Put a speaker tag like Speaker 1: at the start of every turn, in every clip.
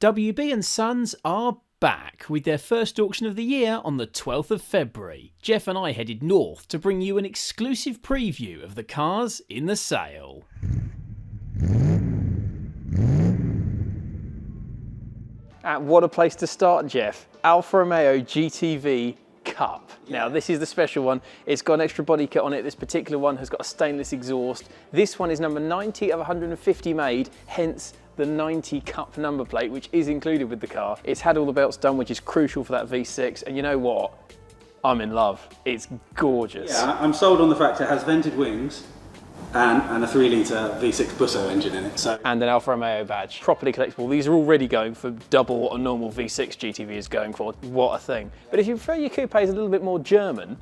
Speaker 1: wb&sons are back with their first auction of the year on the 12th of February. Jeff and I headed north to bring you an exclusive preview of the cars in the sale. What a place to start, Jeff. Alfa Romeo GTV Coupe. Now this is the special one. It's got an extra body kit on it. This particular one has got a stainless exhaust. This one is number 90 of 150 made, hence the 90 Coupe number plate, which is included with the car. It's had all the belts done, which is crucial for that V6, and you know what? I'm in love. It's gorgeous.
Speaker 2: Yeah, I'm sold on the fact it has vented wings and a 3-litre V6 Busso engine in it. So.
Speaker 1: And an Alfa Romeo badge. Properly collectible. These are already going for double what a normal V6 GTV is going for. What a thing. But if you prefer your coupes a little bit more German,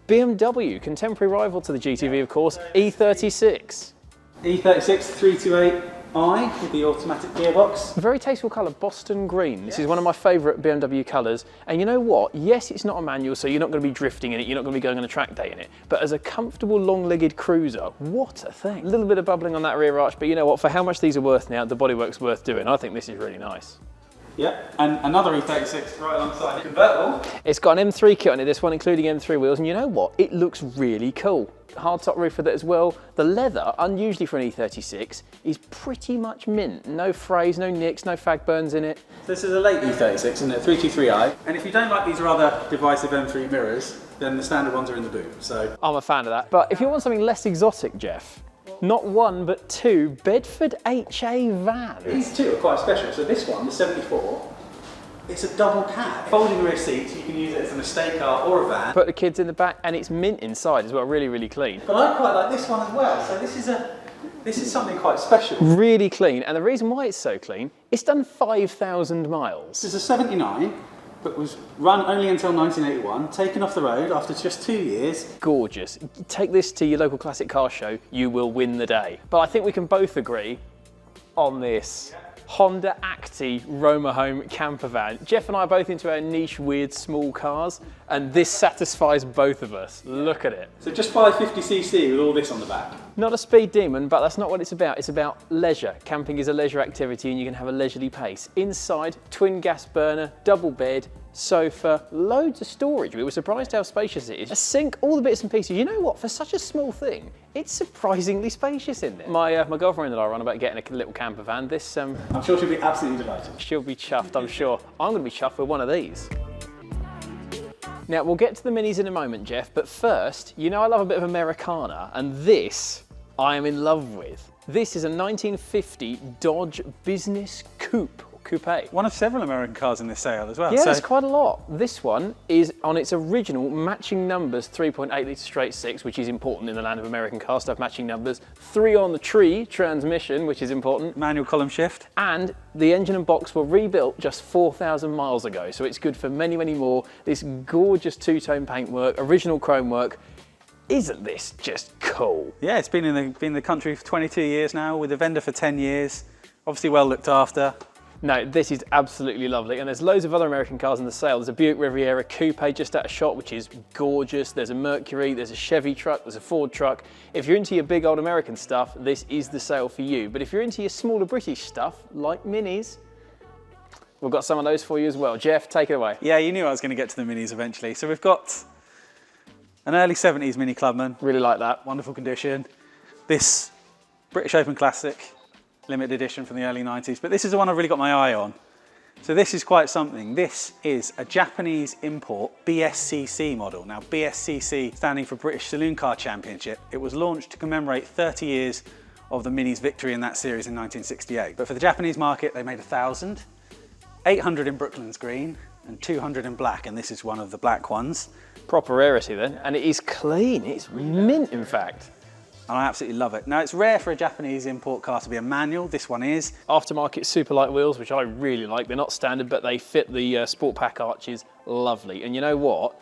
Speaker 1: BMW, contemporary rival to the GTV, of course, E36.
Speaker 2: E36 328i with the automatic gearbox.
Speaker 1: Very tasteful colour, Boston green. This is one of my favourite BMW colours. And you know what? Yes, it's not a manual, so you're not going to be drifting in it, you're not going to be going on a track day in it. But as a comfortable, long-legged cruiser, what a thing. A little bit of bubbling on that rear arch, but you know what? For how much these are worth now, the bodywork's worth doing. I think this is really nice.
Speaker 2: Yep, and another E36 right alongside it. Convertible.
Speaker 1: It's got an M3 kit on it, this one, including M3 wheels, and you know what? It looks really cool. Hardtop roof with it as well. The leather, unusually for an E36, is pretty much mint. No frays, no nicks, no fag burns in it.
Speaker 2: This is a late E36, isn't it? 323i. And if you don't like these rather divisive M3 mirrors, then the standard ones are in the boot, so.
Speaker 1: I'm a fan of that. But if you want something less exotic, Jeff, not one, but two Bedford HA vans.
Speaker 2: These two are quite special. So this one, the 74, it's a double cab. Folding rear seats, you can use it as an estate car or a van.
Speaker 1: Put the kids in the back, and it's mint inside as well, really, really clean.
Speaker 2: But I quite like this one as well. So this is something quite special.
Speaker 1: Really clean, and the reason why it's so clean, it's done 5,000 miles.
Speaker 2: This is a 79, but was run only until 1981, taken off the road after just 2 years.
Speaker 1: Gorgeous. Take this to your local classic car show, you will win the day. But I think we can both agree on this. Honda Acty Romahome camper van. Jeff and I are both into our niche, weird, small cars, and this satisfies both of us. Look at it.
Speaker 2: So just 550cc with all this on the back.
Speaker 1: Not a speed demon, but that's not what it's about. It's about leisure. Camping is a leisure activity and you can have a leisurely pace. Inside, twin gas burner, double bed, sofa, loads of storage. We were surprised how spacious it is. A sink, all the bits and pieces. You know what? For such a small thing, it's surprisingly spacious in there. My girlfriend and I were on about getting a little camper van. This,
Speaker 2: I'm sure she'll be absolutely delighted.
Speaker 1: She'll be chuffed, I'm sure. I'm going to be chuffed with one of these. Now, we'll get to the minis in a moment, Jeff, but first, you know I love a bit of Americana, and this I am in love with. This is a 1950 Dodge Business Coupe. Coupe.
Speaker 2: One of several American cars in this sale as well.
Speaker 1: Yeah, there's quite a lot. This one is on its original matching numbers, 3.8 litre straight six, which is important in the land of American cars to have matching numbers. 3 on the tree transmission, which is important.
Speaker 2: Manual column shift.
Speaker 1: And the engine and box were rebuilt just 4,000 miles ago, so it's good for many, many more. This gorgeous two-tone paintwork, original chrome work. Isn't this just cool?
Speaker 2: Yeah, it's been in the country for 22 years now, with a vendor for 10 years. Obviously well looked after.
Speaker 1: No, this is absolutely lovely, and there's loads of other American cars in the sale. There's a Buick Riviera Coupe just out of shot, which is gorgeous. There's a Mercury, there's a Chevy truck, there's a Ford truck. If you're into your big old American stuff, this is the sale for you. But if you're into your smaller British stuff, like minis, we've got some of those for you as well. Jeff, take it away.
Speaker 2: Yeah, you knew I was going to get to the minis eventually. So we've got an early 70s Mini Clubman.
Speaker 1: Really like that.
Speaker 2: Wonderful condition. This British Open Classic. Limited edition from the early 90s, but this is the one I've really got my eye on. So this is quite something. This is a Japanese import BSCC model. Now BSCC standing for British Saloon Car Championship. It was launched to commemorate 30 years of the Mini's victory in that series in 1968. But for the Japanese market, they made 1,000, 800 in Brooklands green and 200 in black, and this is one of the black ones.
Speaker 1: Proper rarity then, and it is clean. It's mint, in fact.
Speaker 2: And I absolutely love it. Now, it's rare for a Japanese import car to be a manual. This one is.
Speaker 1: Aftermarket super light wheels, which I really like. They're not standard, but they fit the sport pack arches lovely. And you know what?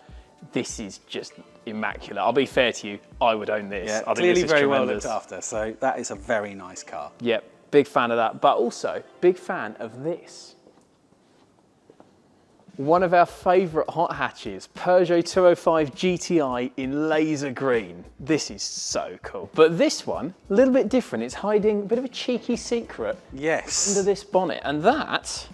Speaker 1: This is just immaculate. I'll be fair to you, I would own this.
Speaker 2: Yeah,
Speaker 1: I think
Speaker 2: clearly
Speaker 1: this is
Speaker 2: very
Speaker 1: tremendous.
Speaker 2: well looked after. So that is a very nice car.
Speaker 1: Yep, big fan of that. But also, big fan of this. One of our favourite hot hatches, Peugeot 205 GTI in laser green. This is so cool. But this one, a little bit different. It's hiding a bit of a cheeky secret
Speaker 2: yes.
Speaker 1: under this bonnet. And that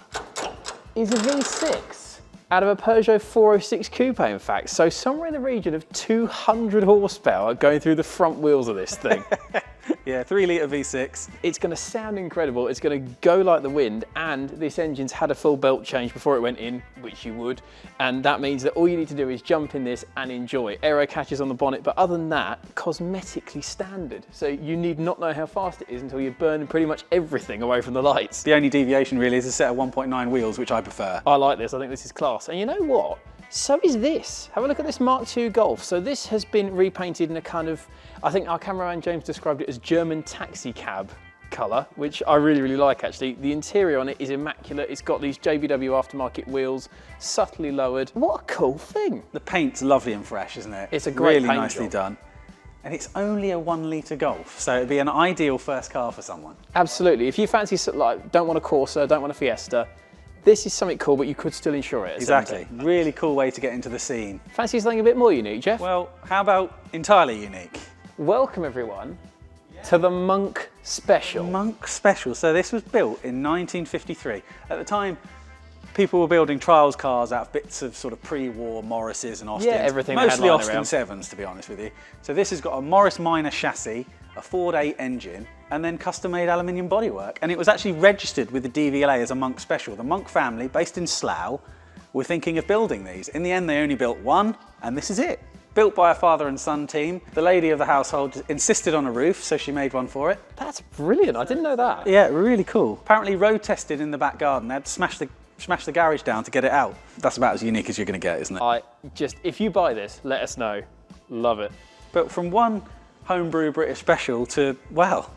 Speaker 1: is a V6 out of a Peugeot 406 Coupe, in fact. So somewhere in the region of 200 horsepower going through the front wheels of this thing.
Speaker 2: Yeah, 3-litre V6.
Speaker 1: It's going to sound incredible. It's going to go like the wind, and this engine's had a full belt change before it went in, which you would. And that means that all you need to do is jump in this and enjoy. Aero catches on the bonnet, but other than that, cosmetically standard. So you need not know how fast it is until you're burning pretty much everything away from the lights.
Speaker 2: The only deviation really is a set of 1.9 wheels, which I prefer.
Speaker 1: I like this. I think this is class. And you know what? So is this. Have a look at this Mark II Golf. So this has been repainted in a kind of, I think our cameraman James described it as German taxi cab colour, which I really, really like actually. The interior on it is immaculate. It's got these JVW aftermarket wheels, subtly lowered. What a cool thing.
Speaker 2: The paint's lovely and fresh, isn't it?
Speaker 1: It's a great
Speaker 2: really
Speaker 1: paint
Speaker 2: nicely
Speaker 1: job.
Speaker 2: done. And it's only a 1-litre Golf, so it'd be an ideal first car for someone.
Speaker 1: Absolutely. If you fancy, like, don't want a Corsa, don't want a Fiesta, this is something cool, but you could still insure it.
Speaker 2: Exactly. Really cool way to get into the scene.
Speaker 1: Fancy something a bit more unique, Jeff?
Speaker 2: Well, how about entirely unique?
Speaker 1: Welcome everyone to the Monk Special.
Speaker 2: Monk Special. So this was built in 1953. At the time, people were building trials cars out of bits of sort of pre-war Morrises and Austins.
Speaker 1: Yeah, everything they had
Speaker 2: Mostly
Speaker 1: lying
Speaker 2: Austin
Speaker 1: around.
Speaker 2: 7s, to be honest with you. So this has got a Morris Minor chassis, a Ford 8 engine, and then custom-made aluminium bodywork. And it was actually registered with the DVLA as a Monk Special. The Monk family, based in Slough, were thinking of building these. In the end, they only built one, and this is it. Built by a father and son team. The lady of the household insisted on a roof, so she made one for it.
Speaker 1: That's brilliant. I didn't know that.
Speaker 2: Yeah, really cool. Apparently road tested in the back garden. They had to smash the garage down to get it out. That's about as unique as you're going to get, isn't it?
Speaker 1: If you buy this, let us know. Love it.
Speaker 2: But from one homebrew British special to, well,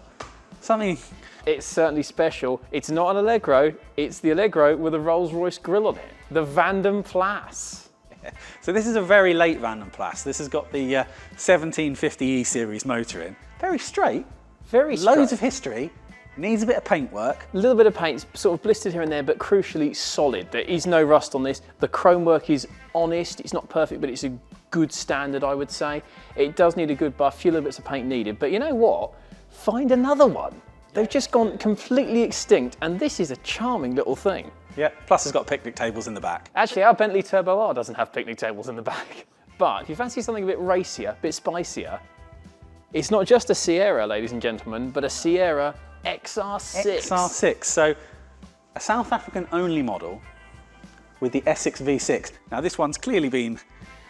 Speaker 2: something...
Speaker 1: It's certainly special. It's not an Allegro, it's the Allegro with a Rolls-Royce grille on it. The Vanden Plas.
Speaker 2: So this is a very late Vanden Plas. This has got the 1750E series motor in. Very straight.
Speaker 1: Very straight.
Speaker 2: Loads of history. Needs a bit of paint work.
Speaker 1: A little bit of paint, sort of blistered here and there, but crucially solid. There is no rust on this. The chrome work is honest. It's not perfect, but it's a good standard, I would say. It does need a good buff, few little bits of paint needed. But you know what? Find another one. They've just gone completely extinct, and this is a charming little thing.
Speaker 2: Yeah, plus it's got picnic tables in the back.
Speaker 1: Actually, our Bentley Turbo R doesn't have picnic tables in the back. But if you fancy something a bit racier, a bit spicier, it's not just a Sierra, ladies and gentlemen, but a Sierra XR6.
Speaker 2: XR6, so a South African only model with the Essex V6. Now this one's clearly been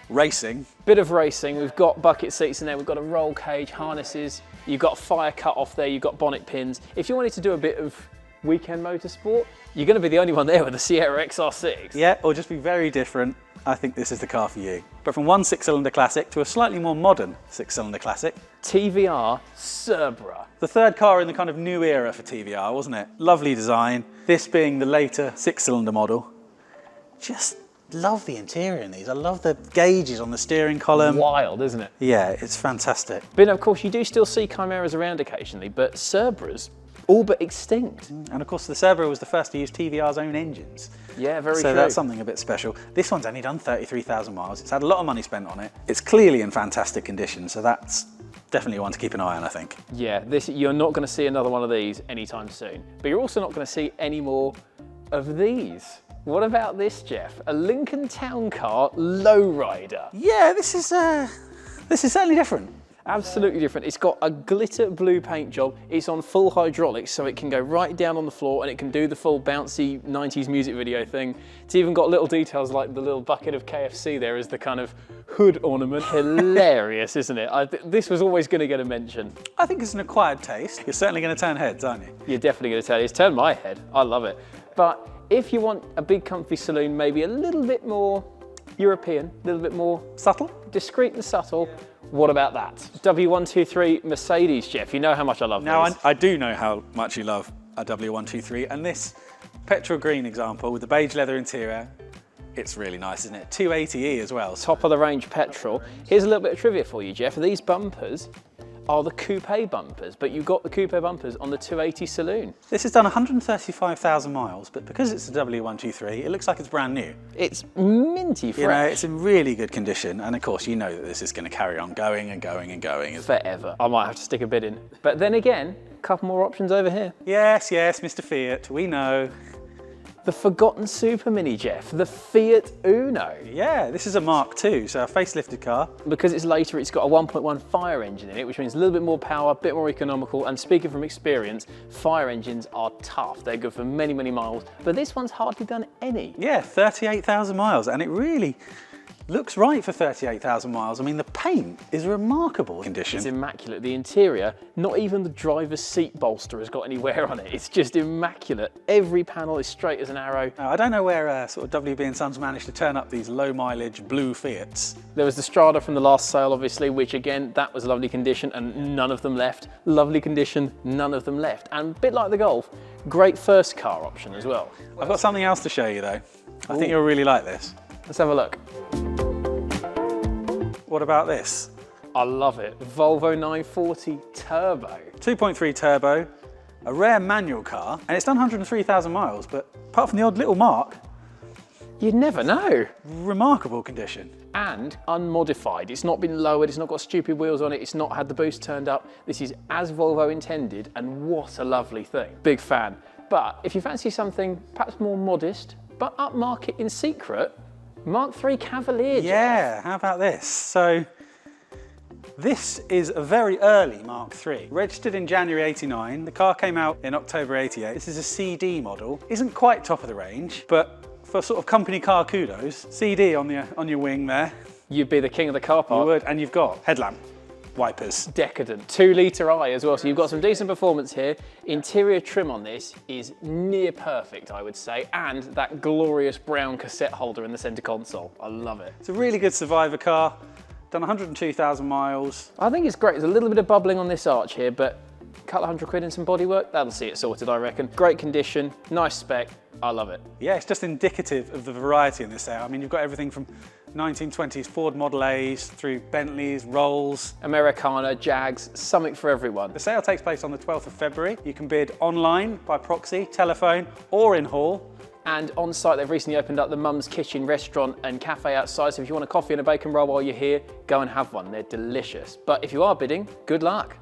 Speaker 2: racing.
Speaker 1: Bit of racing, we've got bucket seats in there, we've got a roll cage, harnesses, you've got a fire cut off there, you've got bonnet pins. If you wanted to do a bit of weekend motorsport, you're going to be the only one there with a Sierra XR6.
Speaker 2: Yeah, or just be very different. I think this is the car for you. But from one 6-cylinder classic to a slightly more modern 6-cylinder classic.
Speaker 1: TVR Cerbera.
Speaker 2: The third car in the kind of new era for TVR, wasn't it? Lovely design. This being the later 6-cylinder model. Just love the interior in these. I love the gauges on the steering column.
Speaker 1: Wild, isn't it?
Speaker 2: Yeah, it's fantastic.
Speaker 1: But of course, you do still see Chimeras around occasionally, but Cerberas all but extinct.
Speaker 2: And of course, the Cerbera was the first to use TVR's own engines.
Speaker 1: Yeah, very true.
Speaker 2: So that's something a bit special. This one's only done 33,000 miles. It's had a lot of money spent on it. It's clearly in fantastic condition, so that's definitely one to keep an eye on, I think.
Speaker 1: Yeah, you're not going to see another one of these anytime soon. But you're also not going to see any more of these. What about this, Jeff? A Lincoln Town Car lowrider.
Speaker 2: Yeah, this is certainly different.
Speaker 1: Absolutely different. It's got a glitter blue paint job. It's on full hydraulics, so it can go right down on the floor and it can do the full bouncy 90s music video thing. It's even got little details like the little bucket of KFC there as the kind of hood ornament. Hilarious, isn't it? This was always going to get a mention.
Speaker 2: I think it's an acquired taste. You're certainly going to turn heads, aren't you?
Speaker 1: You're definitely going to tell you. It's turned my head. I love it. But if you want a big comfy saloon, maybe a little bit more European, a little bit more
Speaker 2: Subtle?
Speaker 1: discreet and subtle, what about that? W123 Mercedes, Jeff. You know how much I love
Speaker 2: Now,
Speaker 1: these.
Speaker 2: I do know how much you love a W123, and this petrol green example with the beige leather interior, it's really nice, isn't it? 280E as well.
Speaker 1: Top of the range petrol. Here's a little bit of trivia for you, Jeff. These bumpers are the coupe bumpers, but you've got the coupe bumpers on the 280 saloon.
Speaker 2: This has done 135,000 miles, but because it's a W123, it looks like it's brand new.
Speaker 1: It's minty fresh.
Speaker 2: You know, it's in really good condition, and of course you know that this is going to carry on going and going and going.
Speaker 1: Forever. I might have to stick a bid in. But then again, a couple more options over here.
Speaker 2: Yes, yes, Mr. Fiat, we know.
Speaker 1: The forgotten super mini, Jeff, the Fiat Uno.
Speaker 2: Yeah, this is a Mark II, so a facelifted car.
Speaker 1: Because it's later, it's got a 1.1 fire engine in it, which means a little bit more power, a bit more economical, and speaking from experience, fire engines are tough. They're good for many, many miles, but this one's hardly done any.
Speaker 2: Yeah, 38,000 miles, and it really looks right for 38,000 miles. I mean, the paint is remarkable condition.
Speaker 1: It's immaculate. The interior, not even the driver's seat bolster has got any wear on it. It's just immaculate. Every panel is straight as an arrow.
Speaker 2: Now, I don't know where sort of wb&sons managed to turn up these low mileage blue Fiats.
Speaker 1: There was the Strada from the last sale, obviously, which again, that was lovely condition and none of them left. Lovely condition, none of them left. And a bit like the Golf, great first car option as well.
Speaker 2: I've got something else to show you though. I think you'll really like this.
Speaker 1: Let's have a look.
Speaker 2: What about this?
Speaker 1: I love it. Volvo 940 Turbo.
Speaker 2: 2.3 turbo, a rare manual car, and it's done 103,000 miles, but apart from the odd little mark,
Speaker 1: You'd never know.
Speaker 2: remarkable condition.
Speaker 1: And unmodified. It's not been lowered, it's not got stupid wheels on it, it's not had the boost turned up. This is as Volvo intended, and what a lovely thing. Big fan. But if you fancy something perhaps more modest, but upmarket in secret, Mark III Cavalier.
Speaker 2: Yeah, how about this? So, this is a very early Mark III. Registered in January 89, the car came out in October 88. This is a CD model. Isn't quite top of the range, but for sort of company car kudos, CD on your wing there.
Speaker 1: You'd be the king of the car park.
Speaker 2: You would, and you've got headlamp, wipers.
Speaker 1: Decadent. 2-litre eye as well, so you've got some decent performance here. Interior trim on this is near perfect, I would say, and that glorious brown cassette holder in the centre console. I love it.
Speaker 2: It's a really good survivor car. Done 102,000 miles.
Speaker 1: I think it's great. There's a little bit of bubbling on this arch here, but a couple of £100 in some bodywork, that'll see it sorted, I reckon. Great condition, nice spec. I love it.
Speaker 2: Yeah, it's just indicative of the variety in this sale. I mean, you've got everything from 1920s Ford Model A's through Bentleys, Rolls.
Speaker 1: Americana, Jags, something for everyone.
Speaker 2: The sale takes place on the 12th of February. You can bid online, by proxy, telephone, or in hall.
Speaker 1: And on site, they've recently opened up the Mum's Kitchen restaurant and cafe outside. So if you want a coffee and a bacon roll while you're here, go and have one. They're delicious. But if you are bidding, good luck.